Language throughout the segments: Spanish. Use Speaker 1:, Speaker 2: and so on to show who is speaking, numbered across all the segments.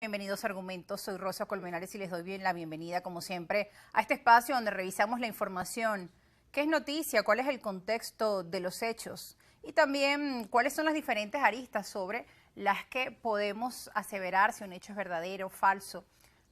Speaker 1: Bienvenidos a Argumentos, soy Rosa Colmenares y les doy la bienvenida, como siempre, a este espacio donde revisamos la información, qué es noticia, cuál es el contexto de los hechos y también cuáles son las diferentes aristas sobre las que podemos aseverar si un hecho es verdadero o falso.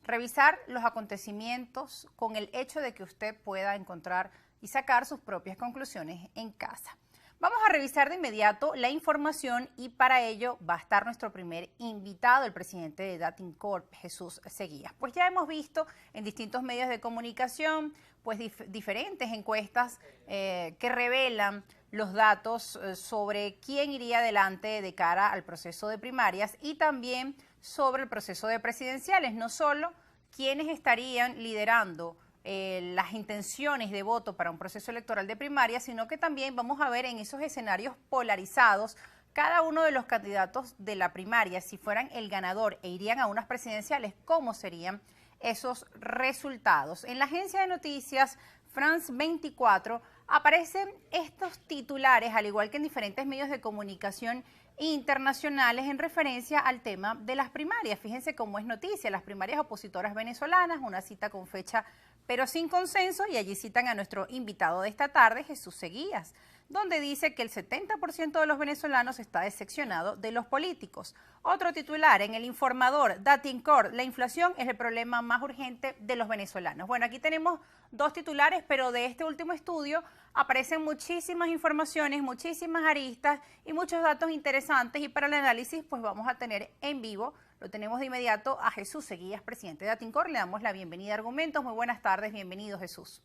Speaker 1: Revisar los acontecimientos con el hecho de que usted pueda encontrar y sacar sus propias conclusiones en casa. Vamos a revisar de inmediato la información y para ello va a estar nuestro primer invitado, el presidente de Dating Corp, Jesús Seguías. Pues ya hemos visto en distintos medios de comunicación pues diferentes encuestas que revelan los datos sobre quién iría adelante de cara al proceso de primarias y también sobre el proceso de presidenciales, no solo quiénes estarían liderando las intenciones de voto para un proceso electoral de primaria, sino que también vamos a ver en esos escenarios polarizados cada uno de los candidatos de la primaria, si fueran el ganador e irían a unas presidenciales, cómo serían esos resultados. En la agencia de noticias France 24 aparecen estos titulares, al igual que en diferentes medios de comunicación internacionales en referencia al tema de las primarias. Fíjense cómo es noticia, las primarias opositoras venezolanas, una cita con fecha pero sin consenso, y allí citan a nuestro invitado de esta tarde, Jesús Seguías, donde dice que el 70% de los venezolanos está decepcionado de los políticos. Otro titular en El Informador, Dating Corp, la inflación es el problema más urgente de los venezolanos. Bueno, aquí tenemos dos titulares, pero de este último estudio aparecen muchísimas informaciones, muchísimas aristas y muchos datos interesantes, y para el análisis pues vamos a tener en vivo, lo tenemos de inmediato, a Jesús Seguías, presidente de Dating Corp. Le damos la bienvenida a Argumentos. Muy buenas tardes, bienvenido Jesús.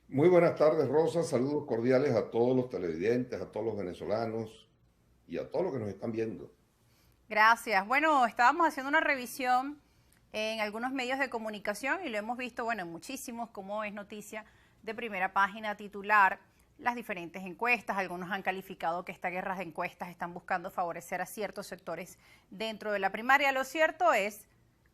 Speaker 2: Muy buenas tardes, Rosa. Saludos cordiales a todos los televidentes, a todos los venezolanos y a todos los que nos están viendo.
Speaker 1: Gracias. Bueno, estábamos haciendo una revisión en algunos medios de comunicación y lo hemos visto, bueno, en muchísimos, como es noticia de primera página titular, las diferentes encuestas. Algunos han calificado que estas guerras de encuestas están buscando favorecer a ciertos sectores dentro de la primaria. Lo cierto es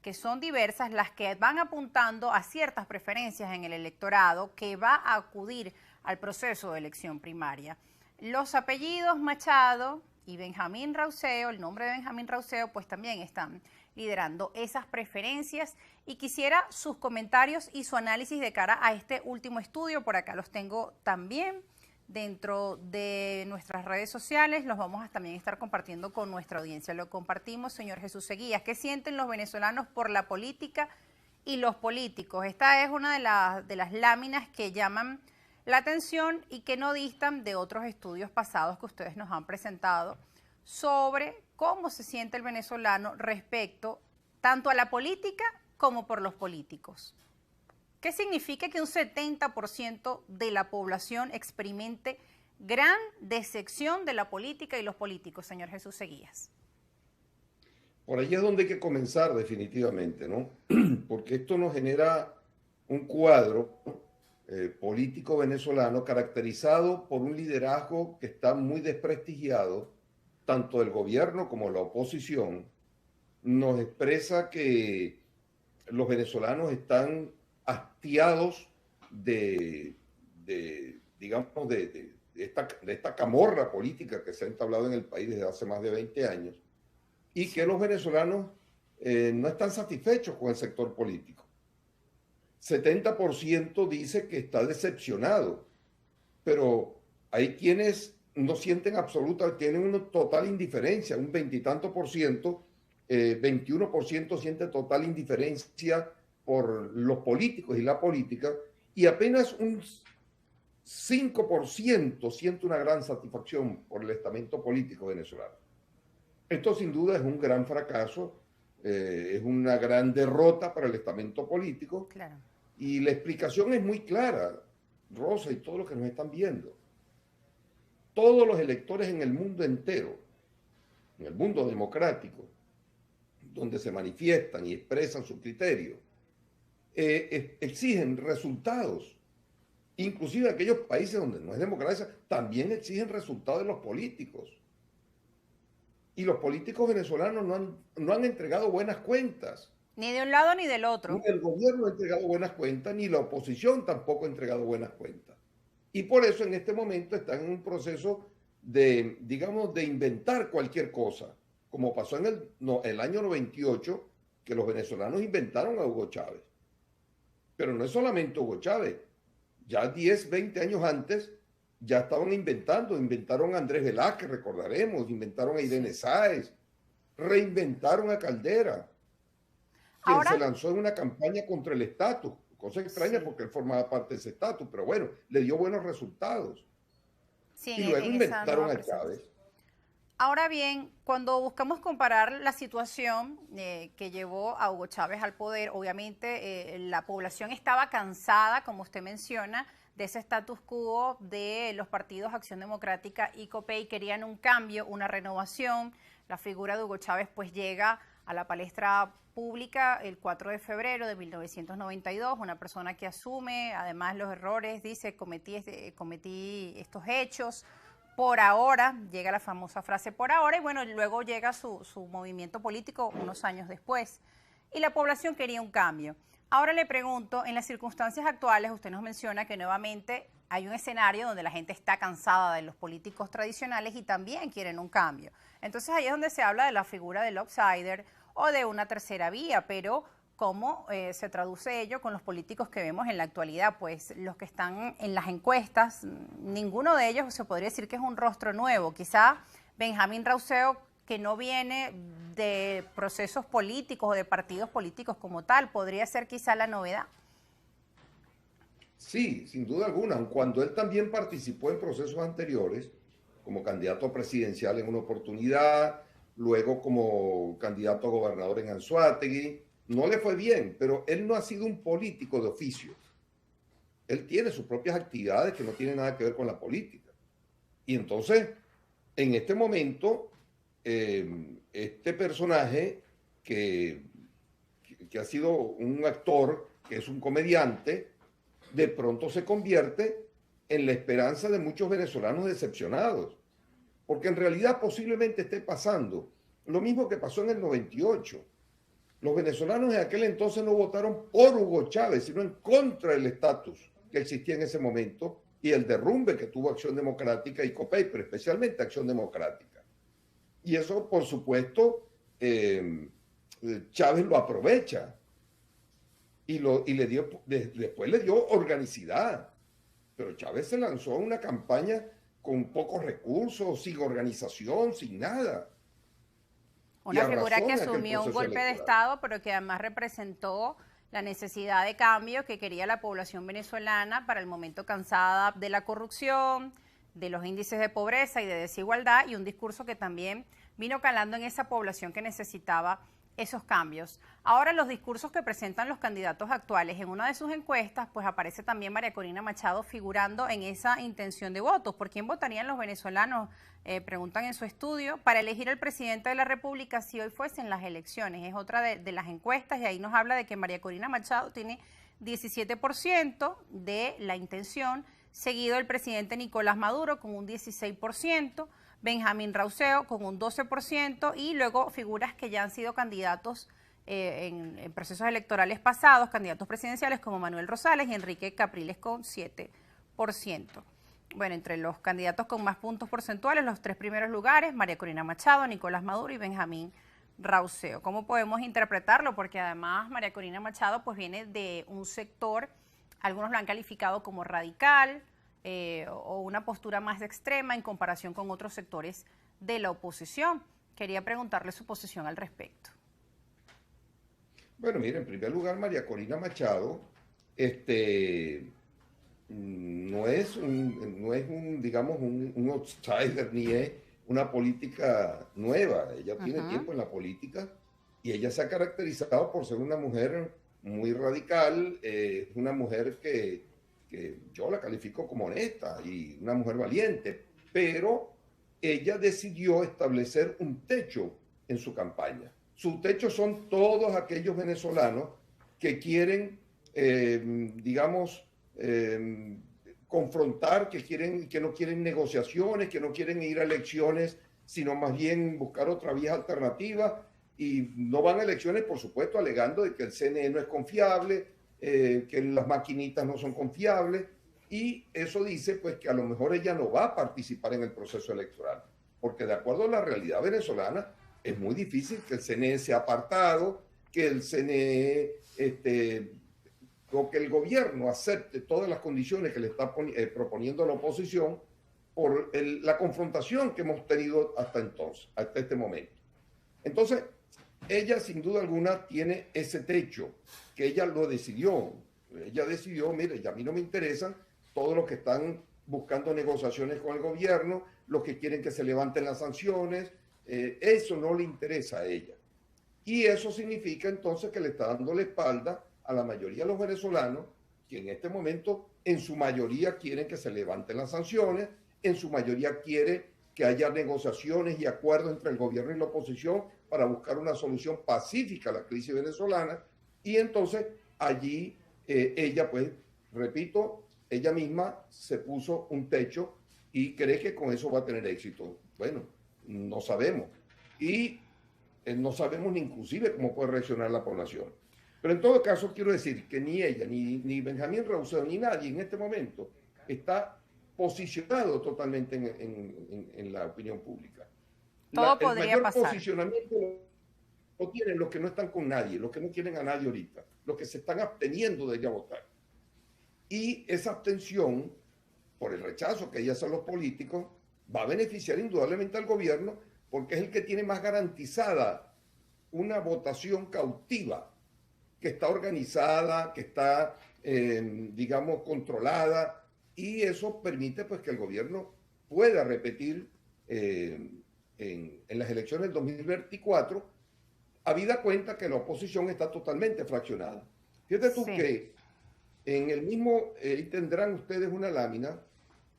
Speaker 1: que son diversas las que van apuntando a ciertas preferencias en el electorado que va a acudir al proceso de elección primaria. Los apellidos Machado y Benjamín Rauseo, el nombre de Benjamín Rauseo, pues también están liderando esas preferencias, y quisiera sus comentarios y su análisis de cara a este último estudio. Por acá los tengo también dentro de nuestras redes sociales, los vamos a también estar compartiendo con nuestra audiencia. Lo compartimos, señor Jesús Seguías. ¿Qué sienten los venezolanos por la política y los políticos? Esta es una de las láminas que llaman la atención y que no distan de otros estudios pasados que ustedes nos han presentado sobre cómo se siente el venezolano respecto tanto a la política como por los políticos. ¿Qué significa que un 70% de la población experimente gran decepción de la política y los políticos, señor Jesús Seguías?
Speaker 2: Por allí es donde hay que comenzar definitivamente, ¿no? Porque esto nos genera un cuadro político venezolano caracterizado por un liderazgo que está muy desprestigiado, tanto del gobierno como la oposición. Nos expresa que los venezolanos están hastiados digamos, de esta camorra política que se ha entablado en el país desde hace más de 20 años, y que los venezolanos no están satisfechos con el sector político. 70% dice que está decepcionado, pero hay quienes no sienten tienen una total indiferencia, un 20 y tanto por ciento, 21% siente total indiferencia por los políticos y la política, y apenas un 5% siente una gran satisfacción por el estamento político venezolano. Esto sin duda es un gran fracaso, es una gran derrota para el estamento político.
Speaker 1: Claro.
Speaker 2: Y la explicación es muy clara, Rosa y todos los que nos están viendo. Todos los electores en el mundo entero, en el mundo democrático, donde se manifiestan y expresan su criterio, exigen resultados. Inclusive aquellos países donde no es democracia también exigen resultados de los políticos. Y los políticos venezolanos no han entregado buenas cuentas.
Speaker 1: Ni de un lado ni del otro.
Speaker 2: Ni el gobierno ha entregado buenas cuentas, ni la oposición tampoco ha entregado buenas cuentas. Y por eso en este momento están en un proceso de, digamos, de inventar cualquier cosa como pasó en el año 98, que los venezolanos inventaron a Hugo Chávez. Pero no es solamente Hugo Chávez. Ya 10, 20 años antes ya estaban inventaron a Andrés Velázquez, recordaremos, inventaron a Irene Sáez, reinventaron a Caldera, quien
Speaker 1: Ahora,
Speaker 2: se lanzó en una campaña contra el estatus, cosa extraña
Speaker 1: sí,
Speaker 2: porque él formaba parte de ese estatus, pero bueno, le dio buenos resultados.
Speaker 1: sí,
Speaker 2: Y luego
Speaker 1: en esa
Speaker 2: inventaron
Speaker 1: nueva
Speaker 2: a
Speaker 1: presentación.
Speaker 2: Chávez.
Speaker 1: Ahora bien, cuando buscamos comparar la situación que llevó a Hugo Chávez al poder, obviamente la población estaba cansada, como usted menciona, de ese status quo de los partidos Acción Democrática y COPEI. Querían un cambio, una renovación. La figura de Hugo Chávez pues llega a la palestra pública el 4 de febrero de 1992, una persona que asume además los errores, dice, cometí estos hechos. Por ahora, llega la famosa frase por ahora, y bueno, luego llega su movimiento político unos años después. Y la población quería un cambio. Ahora le pregunto, en las circunstancias actuales, usted nos menciona que nuevamente hay un escenario donde la gente está cansada de los políticos tradicionales y también quieren un cambio. Entonces ahí es donde se habla de la figura del outsider o de una tercera vía, pero ¿cómo se traduce ello con los políticos que vemos en la actualidad? Pues los que están en las encuestas, ninguno de ellos se podría decir que es un rostro nuevo. Quizá Benjamín Rauseo, que no viene de procesos políticos o de partidos políticos como tal, podría ser quizá la novedad.
Speaker 2: Sí, sin duda alguna, aun cuando él también participó en procesos anteriores, como candidato presidencial en una oportunidad, luego como candidato a gobernador en Anzoátegui, no le fue bien, pero él no ha sido un político de oficio. Él tiene sus propias actividades que no tienen nada que ver con la política. Y entonces, en este momento, este personaje que ha sido un actor, que es un comediante, de pronto se convierte en la esperanza de muchos venezolanos decepcionados. Porque en realidad posiblemente esté pasando lo mismo que pasó en el 98. Los venezolanos en aquel entonces no votaron por Hugo Chávez, sino en contra del estatus que existía en ese momento y el derrumbe que tuvo Acción Democrática y COPEI, pero especialmente Acción Democrática. Y eso, por supuesto, Chávez lo aprovecha y después le dio organicidad. Pero Chávez se lanzó a una campaña con pocos recursos, sin organización, sin nada. Y
Speaker 1: Una figura
Speaker 2: arrasó
Speaker 1: que
Speaker 2: en aquel
Speaker 1: asumió un
Speaker 2: proceso
Speaker 1: golpe de
Speaker 2: electoral.
Speaker 1: Estado, pero que además representó la necesidad de cambio que quería la población venezolana para el momento, cansada de la corrupción, de los índices de pobreza y de desigualdad, y un discurso que también vino calando en esa población que necesitaba esos cambios. Ahora, los discursos que presentan los candidatos actuales, en una de sus encuestas, pues aparece también María Corina Machado figurando en esa intención de votos. ¿Por quién votarían los venezolanos? Preguntan en su estudio, para elegir al presidente de la República si hoy fuesen las elecciones. Es otra de las encuestas, y ahí nos habla de que María Corina Machado tiene 17% de la intención, seguido el presidente Nicolás Maduro con un 16%, Benjamín Rauseo con un 12%, y luego figuras que ya han sido candidatos en procesos electorales pasados, candidatos presidenciales como Manuel Rosales y Enrique Capriles con 7%. Bueno, entre los candidatos con más puntos porcentuales, los tres primeros lugares, María Corina Machado, Nicolás Maduro y Benjamín Rauseo. ¿Cómo podemos interpretarlo? Porque además María Corina Machado pues viene de un sector, algunos lo han calificado como radical, o una postura más extrema en comparación con otros sectores de la oposición. Quería preguntarle su posición al respecto.
Speaker 2: Bueno, mira, en primer lugar, María Corina Machado, no es un, digamos, un outsider, ni es una política nueva. Ella tiene tiempo en la política y ella se ha caracterizado por ser una mujer muy radical, una mujer que yo la califico como honesta y una mujer valiente, pero ella decidió establecer un techo en su campaña. Su techo son todos aquellos venezolanos que quieren, digamos, confrontar, que no quieren negociaciones, que no quieren ir a elecciones, sino más bien buscar otra vía alternativa, y no van a elecciones, por supuesto, alegando de que el CNE no es confiable, que las maquinitas no son confiables, y eso dice pues que a lo mejor ella no va a participar en el proceso electoral, porque de acuerdo a la realidad venezolana, es muy difícil que el CNE sea apartado, que el CNE o que el gobierno acepte todas las condiciones que le está proponiendo la oposición por la confrontación que hemos tenido hasta entonces, hasta este momento. Entonces, ella sin duda alguna tiene ese techo, que ella lo decidió. Ella decidió, mire, ya a mí no me interesan todos los que están buscando negociaciones con el gobierno, los que quieren que se levanten las sanciones, eso no le interesa a ella. Y eso significa entonces que le está dando la espalda a la mayoría de los venezolanos, que en este momento en su mayoría quieren que se levanten las sanciones, en su mayoría quiere que haya negociaciones y acuerdos entre el gobierno y la oposición para buscar una solución pacífica a la crisis venezolana. Y entonces allí ella, pues, repito, ella misma se puso un techo y cree que con eso va a tener éxito. Bueno, no sabemos. Y no sabemos ni inclusive cómo puede reaccionar la población. Pero en todo caso quiero decir que ni ella, ni Benjamín Rauseo, ni nadie en este momento está posicionado totalmente en la opinión pública.
Speaker 1: Todo podría
Speaker 2: el mayor
Speaker 1: pasar.
Speaker 2: posicionamiento lo tienen los que no están con nadie, los que no quieren a nadie ahorita, los que se están absteniendo de ir a votar. Y esa abstención, por el rechazo que ya hacen los políticos, va a beneficiar indudablemente al gobierno porque es el que tiene más garantizada una votación cautiva, que está organizada, que está, digamos, controlada, y eso permite pues que el gobierno pueda repetir en las elecciones del 2024, habida cuenta que la oposición está totalmente fraccionada. Fíjate tú que en el mismo, tendrán ustedes una lámina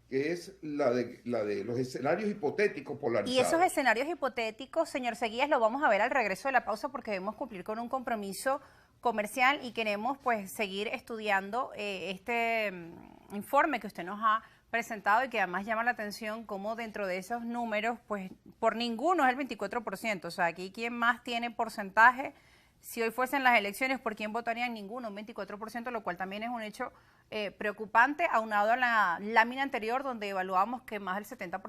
Speaker 2: que es la de los escenarios hipotéticos polarizados.
Speaker 1: Y esos escenarios hipotéticos, señor Seguías, lo vamos a ver al regreso de la pausa porque debemos cumplir con un compromiso comercial y queremos pues seguir estudiando este informe que usted nos ha presentado y que además llama la atención como dentro de esos números, pues por ninguno es el 24%. O sea, aquí quien más tiene porcentaje, si hoy fuesen las elecciones, ¿por quién votarían? Ninguno, un 24%, lo cual también es un hecho preocupante, aunado a la lámina anterior donde evaluamos que más del 70%